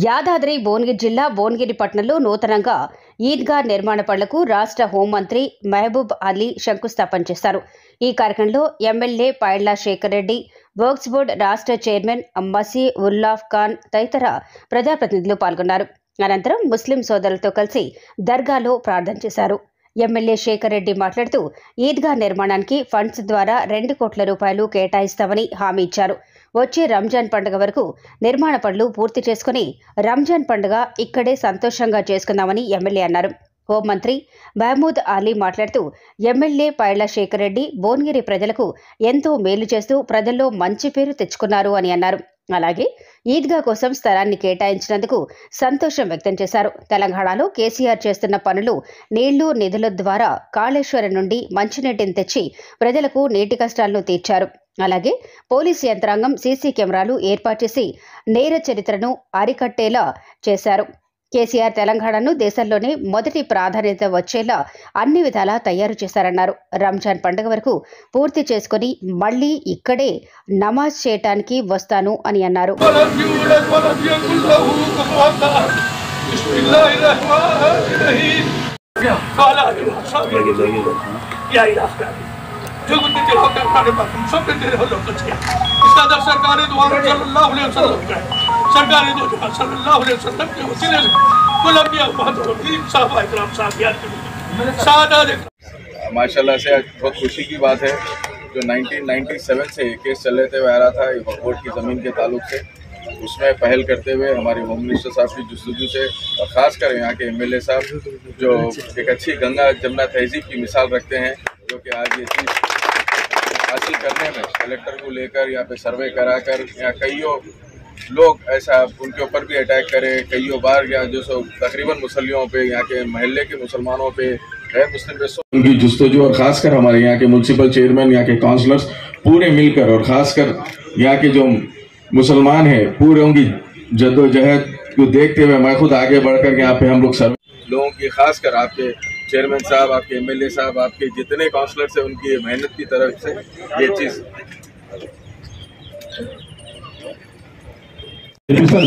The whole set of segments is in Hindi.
యాదాద్రి భువనగిరి జిల్లా భువనగిరి పట్టణంలో నూతనంగా ఈద్గా నిర్మాణ పనులకు రాష్ట్ర హోంమంత్రి మహబూబ్ అలీ శంకుస్థాపన చేశారు. ఈ కార్యక్రమంలో MLA Pailla Shekhar Reddy, works board రాష్ట్ర చైర్మన్ మసీ ఉల్లాఫ్ ఖాన్ తదితర ప్రజాప్రతినిధులు పాల్గొన్నారు. అనంతరం ముస్లిం సోదరులతో కలిసి దర్గాలో ప్రార్థన చేశారు. ఎమ్మెల్యే శేఖర్ రెడ్డి మాట్లాడుతూ ఈద్గా నిర్మాణానికి ఫండ్స్ ద్వారా 2 కోట్ల రూపాయలు కేటాయిస్తామని హామీ ఇచ్చారు. వచ్చే రంజాన్ పండుగ వరకు నిర్మాణ పనులు పూర్తి చేసుకుని రంజాన్ పండుగ ఇక్కడే సంతోషంగా చేసుకుందామని ఎమ్మెల్యే అన్నారు. హోంమంత్రి మహమూద్ అలీ మాట్లాడుతూ ఎమ్మెల్యే పైళ్ల శేఖర్ రెడ్డి భువనగిరి ప్రజలకు ఎంతో మేలు చేస్తూ ప్రజల్లో మంచి పేరు తెచ్చుకున్నారు అని అన్నారు. అలాగే ఈద్గా కోసం స్థలాన్ని కేటాయించినందుకు సంతోషం వ్యక్తం చేశారు. తెలంగాణలో కేసీఆర్ చేస్తున్న పనులు నీళ్లు నిధుల ద్వారా కాళేశ్వరం నుండి మంచినీటిని తెచ్చి ప్రజలకు నీటి కష్టాలను తీర్చారు. అలాగే పోలీసు యంత్రాంగం సీసీ కెమెరాలు ఏర్పాటు చేసి నేర చరిత్రను అరికట్టేలా చేశారు. కేసీఆర్ తెలంగాణను దేశంలోనే మొదటి ప్రాధాన్యత వచ్చేలా అన్ని విధాలా తయారు చేశారన్నారు. రంజాన్ పండుగ వరకు పూర్తి చేసుకుని మళ్లీ ఇక్కడే నమాజ్ చేయటానికి వస్తాను అని అన్నారు. माशाल्लाह से बहुत खुशी की बात है। जो 1997 से केस चल रहे थे आ रहा था कोर्ट की ज़मीन के ताल्लुक से, उसमें पहल करते हुए हमारे होम मिनिस्टर साहब की जुस्तजू से और ख़ासकर यहाँ के एमएलए साहब जो एक अच्छी गंगा जमुना तहजीब की मिसाल रखते हैं, जो कि आज ये चीज़ हासिल करने में कलेक्टर को लेकर यहाँ पे सर्वे कराकर यहाँ कईयों लोग ऐसा उनके ऊपर भी अटैक करे, कईयों बार या जो सो तकरीबन मुसल्लियों पे यहाँ के महल्ले के मुसलमानों पे गैर मुस्लिम पे उनकी जुस्तजू और ख़ासकर हमारे यहाँ के म्यूनसिपल चेयरमैन, यहाँ के काउंसलर्स पूरे मिलकर और ख़ासकर यहाँ के जो मुसलमान हैं पूरे उनकी जद्दोजहद को देखते हुए मैं खुद आगे बढ़कर यहाँ पे हम लोग सर्वे लोगों की खासकर आपके चेयरमैन साहब, आपके एमएलए साहब, आपके जितने काउंसलर्स हैं उनकी मेहनत की तरफ से ये चीज़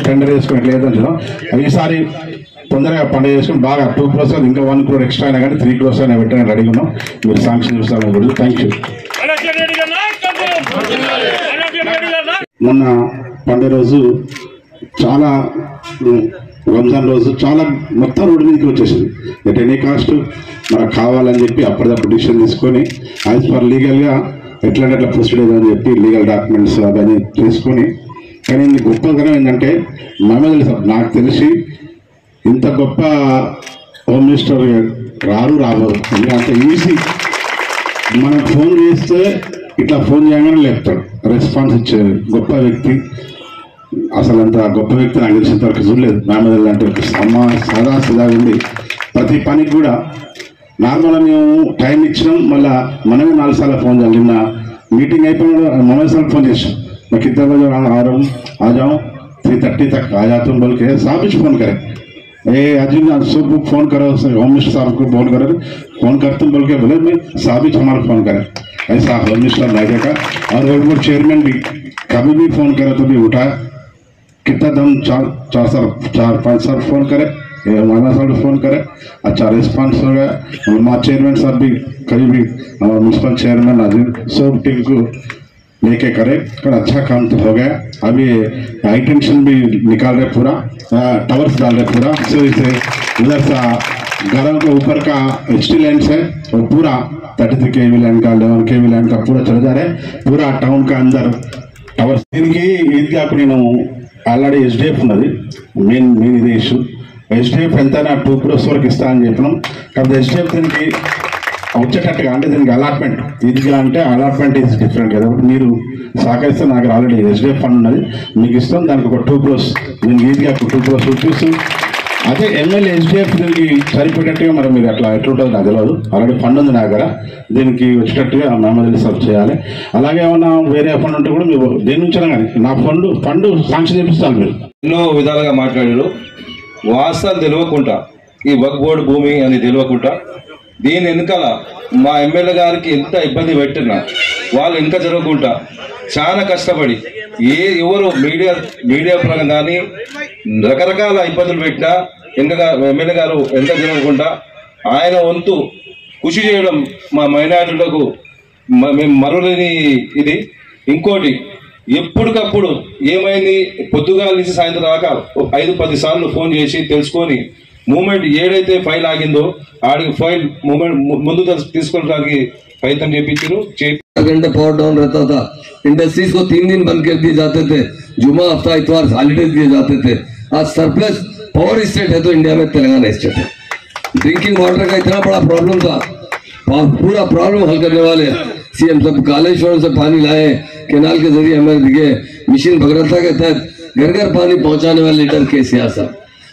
టెండర్ వేసుకుని లేదని ఈసారి తొందరగా పండుగ చేసుకుని బాగా 2 crores ఇంకా 1 crore ఎక్స్ట్రా అయినా కానీ 3 crores అయినా పెట్టాలని రెడీగా ఉన్నాం. మీరు శాంక్షన్ చూస్తాను. Thank you. మొన్న పండుగ రోజు చాలా రంజాన్ రోజు చాలా మొత్తం రోడ్డు మీదకి వచ్చేసింది. ఎట్ ఎనీ కాస్ట్ మనకు కావాలని చెప్పి అప్పటిదప్పుడు డిసిషన్ తీసుకొని యాజ్ పర్ లీగల్గా ఎట్లా ప్రొసీడ్ అని చెప్పి లీగల్ డాక్యుమెంట్స్ అవన్నీ తీసుకొని, కానీ గొప్పగా ఏంటంటే మహమూద్ సార్ నాకు తెలిసి ఇంత గొప్ప హోమ్ మినిస్టర్ రాబోదు. అంత ఈజీ మనం ఫోన్ చేస్తే ఇట్లా ఫోన్ చేయగానే లేపుతాడు, రెస్పాన్స్ ఇచ్చే గొప్ప వ్యక్తి. అసలు అంత గొప్ప వ్యక్తి నాకు తెలిసినంత వరకు చూడలేదు. మహమూద్ అంటే సాదా సదా ఉండి ప్రతి పనికి కూడా నార్మల్గా మేము టైం ఇచ్చినాం, మళ్ళీ మనమే 4 సార్లు ఫోన్ చేయాలి. నిన్న మీటింగ్ అయిపోయిన మహమూద్ సార్ ఫోన్ చేసాం, मैं कितने बजे आ जाऊँ 3:30 तक आ जाता हूँ बोल के साहब भी फोन करें, अजीब सबको फोन करो, होम मिनिस्टर साहब को फोन करते बोल के बोले मैं साहब भी हमारा फोन करें. ऐसा होम मिनिस्टर लाइजा का और वो चेयरमैन भी कभी भी फोन करे तो भी उठाए. कितना दम 4-5 साल फोन करे, माना साहब फोन करे, अच्छा रिस्पॉन्स हो गया. हमारा चेयरमैन साहब भी कभी भी हमारा म्यूनसिपल चेयरमैन अजीब सब टीम को लेके करे, पर अच्छा काम तो हो गया. अभी हाई टेंशन भी निकाल रहे पूरा, टावर्स डाल रहे पूरा. सो इसे उधर सा घरों के ऊपर का HT लाइन्स है वो पूरा 33 kV लाइन का 11 kV लाइन का पूरा चल जा रहा है. पूरा टाउन का अंदर टावर्स దీనికి ఈద్గా నేను ఆల్రెడీ SDF ఉన్నది మెయిన్ ఇదే ఇష్యూ. SDF ఎంత 2 crores వరకు ఇస్తా అని చెప్పినాం. కాబట్టి SDF దీనికి వచ్చేటట్టుగా అంటే దీనికి అలాట్మెంట్ ఈద్గా అంటే అలాట్మెంట్ ఈజ్ డిఫరెంట్ కదా. మీరు సహకరిస్తే నాకు ఆల్రెడీ SDF ఫండ్ ఉన్నది మీకు ఇస్తాం, దానికి ఒక 2 crores దీనికి ఈద్గా 2 crores రూపీస్. అదే ఎమ్మెల్యే SDF దీనికి సరిపోయేటట్టుగా మరి మీరు అట్లా ఎట్లుంటుందో నాకు తెలియదు. ఆల్రెడీ ఫండ్ ఉంది నా దగ్గర, దీనికి వచ్చేటట్టుగా మహమూద్ సర్వ్ చేయాలి. అలాగే ఏమన్నా వేరే ఫండ్ ఉంటే కూడా మీరు దేని నుంచైనా కానీ నా ఫండ్ శాంక్షన్ చేపిస్తాను. మీరు ఎన్నో విధాలుగా మాట్లాడారు. వాస్తవాలు తెలియకుండా ఈ వక్ఫ్ బోర్డు భూమి అని తెలియకుండా దీని వెనకాల మా ఎమ్మెల్యే గారికి ఎంత ఇబ్బంది పెట్టినా వాళ్ళు ఇంకా జరగకుండా చాలా కష్టపడి ఎవరు మీడియా పరంగా కానీ రకరకాల ఇబ్బందులు పెట్టినా ఎమ్మెల్యే గారు ఎంత తినకుండా ఆయన వంతు కృషి చేయడం మా మైనారిటీలకు మేము మరువలేని ఇది. ఇంకోటి, ఎప్పటికప్పుడు ఏమైంది పొద్దుగాల నుంచి సాయంత్రం దాకా 5-10 సార్లు ఫోన్ చేసి తెలుసుకొని మూమెంట్ ఏడైతే ఫైల్ ఆగిందో ఆడికి ఫైల్ మూమెంట్ ముందు తీసుకోవడానికి प्रयत्न घंटे पावर डाउन रहता था, इंडस्ट्रीज को 3 दिन बंद कर दिए जाते थे, जुमा हफ्ता इतवार हॉलीडेज दिए जाते थे। आज सरप्लस पावर स्टेट है तो इंडिया में तेलंगाना स्टेट है। ड्रिंकिंग वाटर का इतना बड़ा प्रॉब्लम था, पूरा प्रॉब्लम हल करने वाले सीएम सब कालेश्वर से पानी लाए, केनाल के जरिए हमें दिखे, मिशन भगीरथा के तहत घर घर पानी पहुंचाने वाले लीडर केसीआर साहब।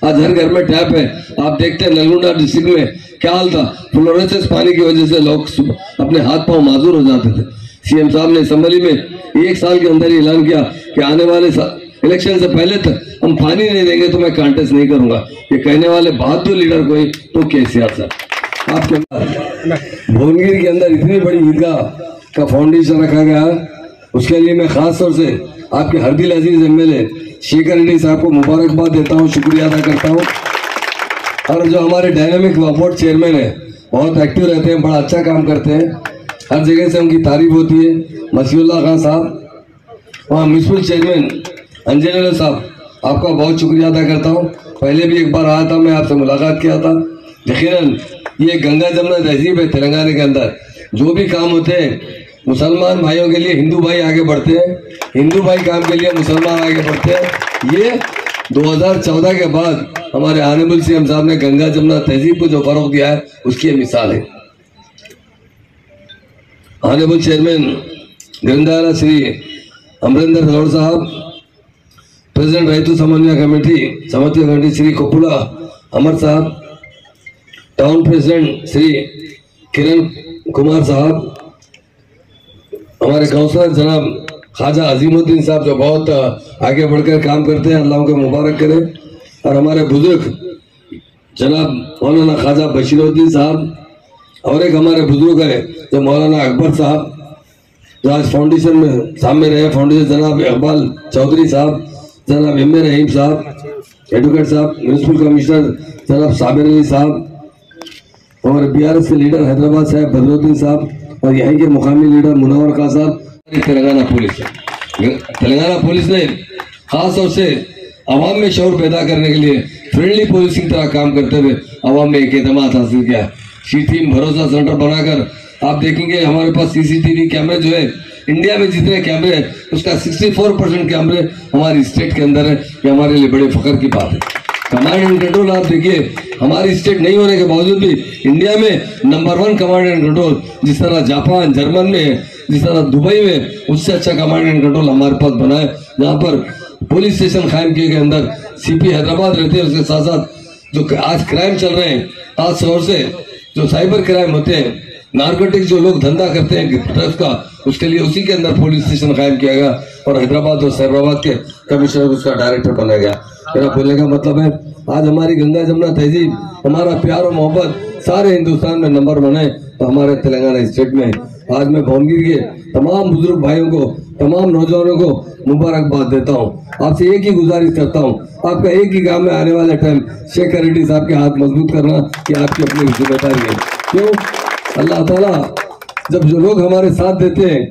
आज हर घर में टैप है। आप देखते हैं नलगोंडा डिस्ट्रिक्ट में क्या हाल था, फ्लोरेसेंस पानी की वजह से लोग अपने हाथ पांव माजूर हो जाते थे। सीएम साहब ने असेंबली में 1 साल के अंदर ही ऐलान किया कि आने वाले इलेक्शन से पहले तक हम पानी नहीं देंगे तो मैं कांटेस्ट नहीं करूंगा। ये कहने वाले बहादुर लीडर कोई तो केसीआर साहब। आपके भुवनगिर के अंदर इतनी बड़ी ईदगाह का फाउंडेशन रखा गया, उसके लिए मैं खास तौर से आपके हरदिल अजीज एमएलए शेखर रेड्डी साहब को मुबारकबाद देता हूँ, शुक्रिया अदा करता हूँ। और जो हमारे डायनामिक बोर्ड चेयरमैन है, बहुत एक्टिव रहते हैं, बड़ा अच्छा काम करते हैं, हर जगह से उनकी तारीफ होती है। मसीउल्लाह खान साहब, वहाँ म्यूनसिपल चेयरमैन अंजनेला साहब, आपका बहुत शुक्रिया अदा करता हूँ। पहले भी एक बार आया था, मैं आपसे मुलाकात किया था। यकीनन ये गंगा जमुना तहजीब है तेलंगाना के अंदर, जो भी काम होते हैं मुसलमान भाइयों के लिए हिंदू भाई आगे बढ़ते हैं, हिंदू भाई काम के लिए मुसलमान आगे बढ़ते हैं। ये 2014 के बाद हमारे ऑनरेबल सीएम साहब ने गंगा जमुना तहजीब को जो फरोग दिया है उसकी मिसाल है। ऑनरेबल चेयरमैन ग्रंथालय श्री अमरिंदर गौड़ साहब, प्रेसिडेंट रैतु समन्वय कमेटी श्री कोपुला अमर साहब, टाउन प्रेसिडेंट श्री किरण कुमार साहब, हमारे काउंसलर जनाब ख्वाजा अजीमुद्दीन साहब जो बहुत आगे बढ़कर काम करते हैं, अल्लाह उनको मुबारक करे। और हमारे बुजुर्ग जनाब मौलाना ख्वाजा बशीरुद्दीन साहब, और एक हमारे बुजुर्ग है जो मौलाना अकबर साहब, जो आज फाउंडेशन में सामने रहे, फाउंडेशन जनाब इकबाल चौधरी साहब, जनाब एम.ए. रहीम साहब, एडवोकेट साहब, म्यूनसिपल कमिश्नर जनाब साबिर अली साहब, और BRS के लीडर हैदराबाद साहब बदरुद्दीन साहब, और यहाँ के मुकामी लीडर मुनव्वर खान साहब। तेलंगाना पुलिस ने खास तौर से आवाम में शौर पैदा करने के लिए फ्रेंडली पुलिसिंग तरह काम करते हुए आवाम में एक एतमाद हासिल किया। शी टीम भरोसा सेंटर बनाकर आप देखेंगे हमारे पास CCTV कैमरे जो है, इंडिया में जितने कैमरे हैं उसका 64% कैमरे हमारी स्टेट के अंदर है। ये हमारे लिए बड़े फख्र की बात है। कमांड एंड कंट्रोल आप देखिए, हमारी स्टेट नहीं होने के बावजूद भी इंडिया में नंबर 1 कमांड एंड कंट्रोल, जिस तरह जापान जर्मन में है, जिस तरह दुबई में, उससे अच्छा कमांड एंड कंट्रोल हमारे पास बना है। जहाँ पर पुलिस स्टेशन कायम किए गए, अंदर CP हैदराबाद रहते हैं, उसके साथ साथ जो आज क्राइम चल रहे हैं, खास तौर से जो साइबर क्राइम होते हैं, नारकोटिक्स जो लोग धंधा करते हैं ड्रग्स का, उसके लिए उसी के अंदर पुलिस स्टेशन कायम किया गया और हैदराबाद और सैबराबाद के कमिश्नर उसका डायरेक्टर बनाया गया। मेरा बोलने का मतलब है आज हमारी गंगा जमुना तहजीब, हमारा प्यार और मोहब्बत सारे हिंदुस्तान में नंबर 1 है, तो हमारे तेलंगाना स्टेट में आज मैं भुवनगिर के तमाम बुजुर्ग भाइयों को, तमाम नौजवानों को मुबारकबाद देता हूँ। आपसे एक ही गुजारिश करता हूँ, आपका एक ही काम में आने वाले टाइम शेखर रेड्डी साहब के हाथ मजबूत करना, कि आपकी अपनी जिम्मेदारी है। क्यों? अल्लाह ताला जब जो लोग हमारे साथ देते हैं,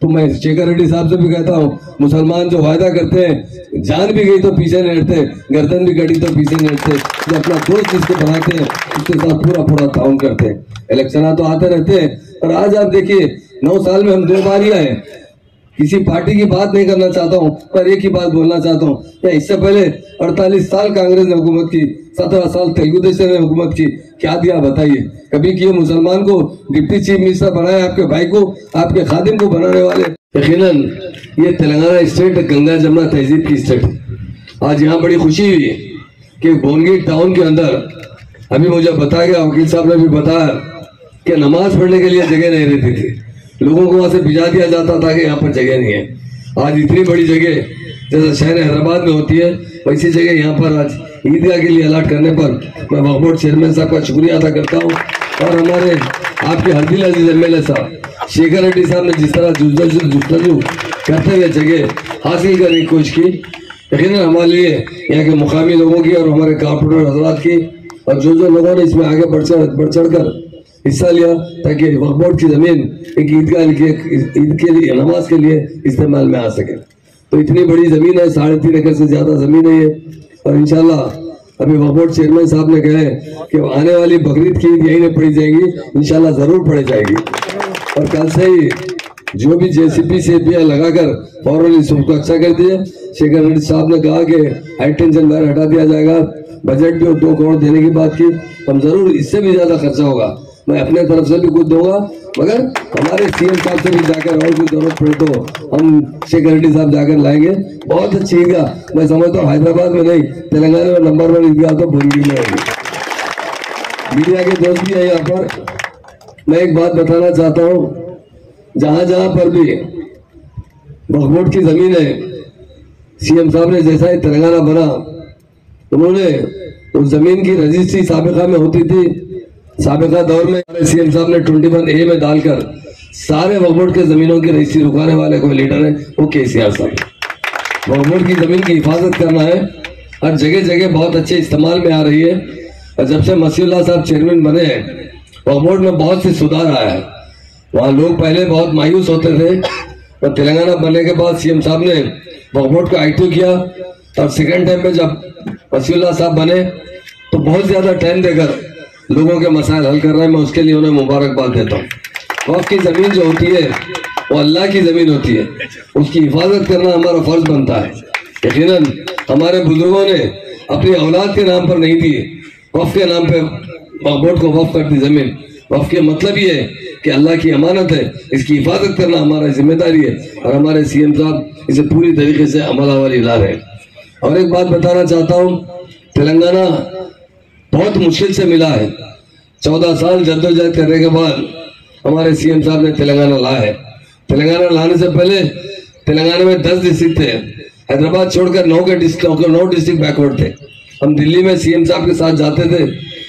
तो मैं शेखर रेड्डी साहब से भी कहता हूँ, मुसलमान जो वायदा करते हैं, जान भी गई तो पीछे नहीं हटते, गर्दन भी कटी तो पीछे नहीं हटते, जो अपना दोस्त जिसको बनाते हैं उसके साथ पूरा ताउन करते हैं। इलेक्शन तो आते रहते हैं, और आज आप देखिए 9 साल में हम 2 बार ही आए। किसी पार्टी की बात नहीं करना चाहता हूँ, पर एक ही बात बोलना चाहता हूँ, क्या इससे पहले 48 साल कांग्रेस ने हुकूमत की, 17 साल तेलुगु देशम ने हुकूमत की, क्या दिया बताइए? कभी किए मुसलमान को डिप्टी चीफ मिनिस्टर बनाया, आपके भाई को, आपके खादिम को बनाने वाले। यकीनन ये तेलंगाना स्टेट गंगा जमुना तहजीब की स्टेट है। आज यहाँ बड़ी खुशी हुई है कि भुवनगिर टाउन के अंदर अभी मुझे बताया गया, वकील साहब ने भी बताया कि नमाज पढ़ने के लिए जगह नहीं रहती थी, लोगों को वहां से भिजा दिया जाता था कि यहाँ पर जगह नहीं है। आज इतनी बड़ी जगह जैसे शहर हैदराबाद में होती है, वैसी जगह यहाँ पर आज ईदगाह के लिए अलॉट करने पर मैं वक्फ बोर्ड चेयरमैन साहब का शुक्रिया अदा करता हूँ। और हमारे आपके हरदिल अजीज MLA साहब शेखर रेड्डी साहब ने जिस तरह जुस्तजू करते हुए जगह हासिल करने की कोशिश की, यकीनन हमारे लिए यहाँ के मुकामी लोगों की और हमारे कॉर्पोरेटर हजरात की और जो लोगों ने इसमें आगे बढ़ चढ़ कर हिस्सा लिया ताकि वक्फ बोर्ड की ज़मीन एक ईदगाह के लिए नमाज के लिए इस्तेमाल में आ सके। तो इतनी बड़ी ज़मीन है, 3.5 एकड़ से ज़्यादा ज़मीन है ये। और इंशाल्लाह अभी वक्फ बोर्ड चेयरमैन साहब ने कहे कि आने वाली बकरीद की ईद यहीं में पड़ी जाएगी, इंशाल्लाह ज़रूर पड़ी जाएगी। और कल से ही जो भी JCP से लगाकर फौरन इसको अच्छा कर दिए। शेखर रेड्डी साहब ने कहा कि हाई टेंशन वायर हटा दिया जाएगा, बजट भी 2 करोड़ देने की बात की। हम जरूर इससे भी ज्यादा खर्चा होगा, मैं अपने तरफ से भी कुछ दूंगा, मगर हमारे CM साहब से भी जाकर और कुछ जरूरत पड़े तो हम शेखर रेड्डी साहब जाकर लाएंगे। बहुत अच्छी ईदगाह मैं समझता हूँ हैदराबाद में नहीं, तेलंगाना में नंबर 1 ईदगाह तो भोनगिर में होगी। मीडिया के दोस्त भी है यहाँ पर। मैं एक बात बताना चाहता हूँ, जहां जहां पर भी वक्फ बोर्ड की जमीन है, CM साहब ने जैसा ही तेलंगाना बना उन्होंने उस जमीन की रजिस्ट्री साबिका में होती थी। साबिका दौर में CM साहब ने 21A में डालकर सारे वक्फ बोर्ड के जमीनों की रजिस्ट्री रुकाने वाले कोई लीडर है वो KCR साहब। वक्फ बोर्ड की जमीन की हिफाजत करना है, हर जगह जगह बहुत अच्छे इस्तेमाल में आ रही है। और जब से मसीहुल्लाह साहब चेयरमैन बने हैं वक्फ बोर्ड में बहुत से सुधार आया है। वहाँ लोग पहले बहुत मायूस होते थे, और तेलंगाना बनने के बाद CM साहब ने वक्फ बोर्ड को एक्टिव किया। और सेकेंड टाइम पे जब मसीहुल्लाह साहब बने तो बहुत ज्यादा टाइम देकर लोगों के मसाइल हल कर रहे हैं। मैं उसके लिए उन्हें मुबारकबाद देता हूँ। वक्फ की जमीन जो होती है वो अल्लाह की जमीन होती है, उसकी हिफाजत करना हमारा फर्ज बनता है। यकीनन हमारे बुजुर्गों ने अपनी औलाद के नाम पर नहीं दी, वक्फ के नाम पे वक्फ बोर्ड को वक्फ कर दी जमीन। वक्फ के मतलब ये है कि अल्लाह की अमानत है, इसकी हिफाजत करना हमारा जिम्मेदारी है, और हमारे CM साहब इसे पूरी तरीके से अमलावरी ला रहे हैं। और एक बात बताना चाहता हूँ, तेलंगाना बहुत मुश्किल से मिला है। 14 साल जद्दोजहद करने के बाद हमारे CM साहब ने तेलंगाना लाया है। तेलंगाना लाने से पहले तेलंगाना में 10 डिस्ट्रिक्ट थे, हैदराबाद छोड़कर 9 डिस्ट्रिक्ट बैकवर्ड थे। हम दिल्ली में CM साहब के साथ जाते थे,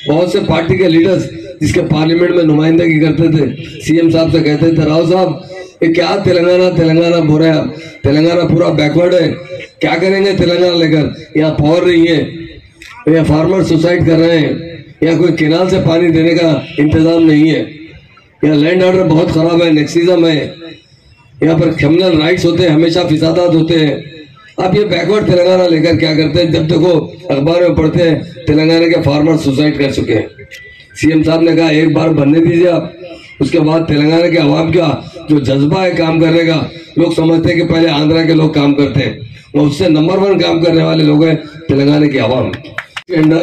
बहुत से पार्टी के लीडर्स जिसके पार्लियामेंट में नुमाइंदगी करते थे CM साहब से कहते थे, राव साहब ये क्या तेलंगाना बोल रहे हैं आप, तेलंगाना पूरा बैकवर्ड है, क्या करेंगे तेलंगाना लेकर, यहाँ पावर नहीं है, यहाँ फार्मर सुसाइड कर रहे हैं, यहाँ कोई केनाल से पानी देने का इंतजाम नहीं है, यहाँ लैंड ऑर्डर बहुत खराब है, नेक्सिज्म है, यहाँ पर क्रिमिनल राइट्स होते हैं, हमेशा फिसादात होते हैं। आप ये बैकवर्ड तेलंगाना लेकर क्या करते हैं? जब देखो अखबार में पढ़ते हैं तेलंगाना के फार्मर सुसाइड कर चुके हैं। CM साहब ने कहा एक बार बनने दीजिए आप, उसके बाद तेलंगाना के अवाम का जो जज्बा है काम करने का, लोग समझते हैं कि पहले आंध्रा के लोग काम करते हैं, वो उससे नंबर 1 काम करने वाले लोग हैं तेलंगाना के अवाम।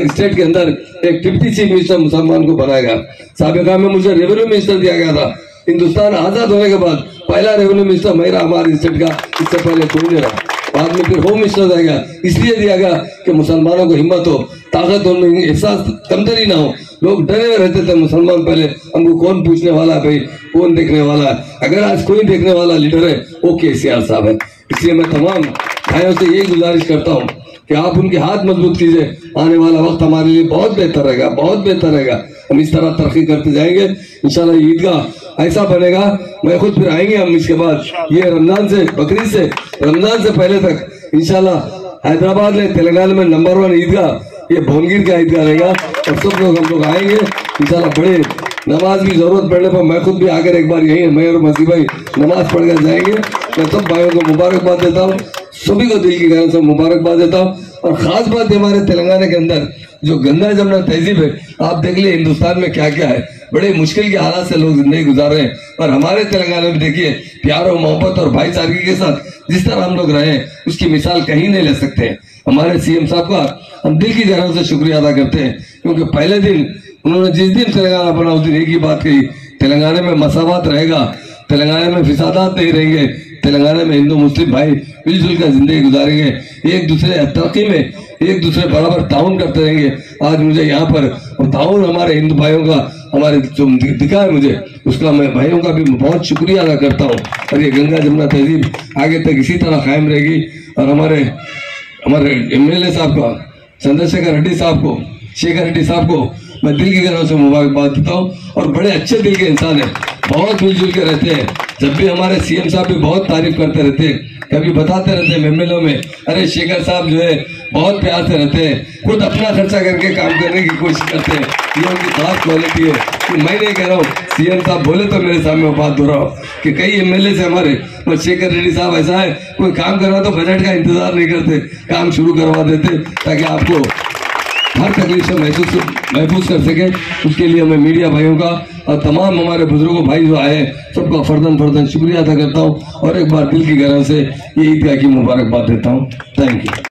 स्टेट के अंदर एक डिप्टी चीफ मिनिस्टर मुसलमान को बनाया गया। साबिका में मुझे रेवेन्यू मिनिस्टर दिया गया था। हिंदुस्तान आजाद होने के बाद पहला रेवेन्यू मिनिस्टर मेरा हमारे स्टेट का, इससे पहले कोई नहीं रहा। बाद में फिर होम मिनिस्टर दिया गया, इसलिए दिया गया कि मुसलमानों को हिम्मत हो, ताकत हो, एहसास कमजोरी ना हो। लोग डरे हुए रहते थे मुसलमान, पहले हमको कौन पूछने वाला है भाई, कौन देखने वाला है। अगर आज कोई देखने वाला लीडर है वो KCR साहब है। इसलिए मैं तमाम भाइयों से यही गुजारिश करता हूँ कि आप उनके हाथ मजबूत कीजिए। आने वाला वक्त हमारे लिए बहुत बेहतर रहेगा, बहुत बेहतर रहेगा। हम इस तरह तरक्की करते जाएंगे इंशाल्लाह। ईदगाह ऐसा बनेगा, मैं खुद फिर आएंगे हम इसके बाद, ये रमजान से बकरीद से रमजान से पहले तक इंशाल्लाह हैदराबाद में तेलंगाना में नंबर 1 ईदगाह ये भोनगिर का ईदगाह रहेगा। और सब लोग हम लोग आएंगे इंशाल्लाह। बड़े नमाज भी जरूरत पड़ने पर मैं खुद भी आकर एक बार यही, मैं और मसीह भाई नमाज पढ़कर जाएंगे। मैं सब भाइयों को मुबारकबाद देता हूँ, सभी को दिल की गहराई से मुबारकबाद देता हूँ। और खास बात हमारे तेलंगाना के अंदर जो गंगा जमुना तहजीब है, आप देख लिए हिंदुस्तान में क्या क्या है, बड़े मुश्किल के हालात से लोग जिंदगी गुजार रहे हैं। और हमारे तेलंगाना में देखिए प्यार और मोहब्बत और भाईचारे के साथ जिस तरह हम लोग रहे हैं उसकी मिसाल कहीं नहीं ले सकते। हमारे CM साहब का हम दिल की गहराई से शुक्रिया अदा करते हैं, क्योंकि पहले दिन उन्होंने जिस दिन तेलंगाना बना उस दिन एक ही बात कही, तेलंगाना में मसावत रहेगा, तेलंगाना में फिसादात नहीं रहेंगे, तेलंगाना में हिंदू मुस्लिम भाई मिलजुल कर जिंदगी गुजारेंगे, एक दूसरे तरक्की में एक दूसरे बराबर ताउन करते रहेंगे। आज मुझे यहाँ पर ताउन हमारे हिंदू भाइयों का हमारे जो दिखा है मुझे, उसका मैं भाइयों का भी बहुत शुक्रिया अदा करता हूँ। और ये गंगा जमुना तहजीब आगे तक इसी तरह कायम रहेगी। और हमारे MLA साहब का, चंद्रशेखर रेड्डी साहब को, शेखर रेड्डी साहब को मैं दिल की गहराई से मुबारकबाद देता हूँ। और बड़े अच्छे दिल के इंसान है, बहुत मिलजुल के रहते हैं। जब भी हमारे CM साहब भी बहुत तारीफ करते रहते हैं कभी बताते रहते हैं एमएलए में, अरे शेखर साहब जो है बहुत प्यार से रहते हैं, खुद अपना खर्चा करके काम करने की कोशिश करते हैं। ये उनकी खास क्वालिटी है कि मैं नहीं कह रहा हूँ, सीएम साहब बोले तो मेरे सामने बात दोहराओ कि कई एमएलए से हमारे, और शेखर रेड्डी साहब ऐसा है, कोई काम करवा तो बजट का इंतजार नहीं करते, काम शुरू करवा देते ताकि आपको हर तकलीफ से महफूज कर सके। उसके लिए मैं मीडिया भाइयों का और तमाम हमारे बुजुर्गों भाई जो आए सबका फर्दन शुक्रिया अदा करता हूँ और एक बार दिल की गहराई से ये ईदगाह की मुबारकबाद देता हूँ। Thank you.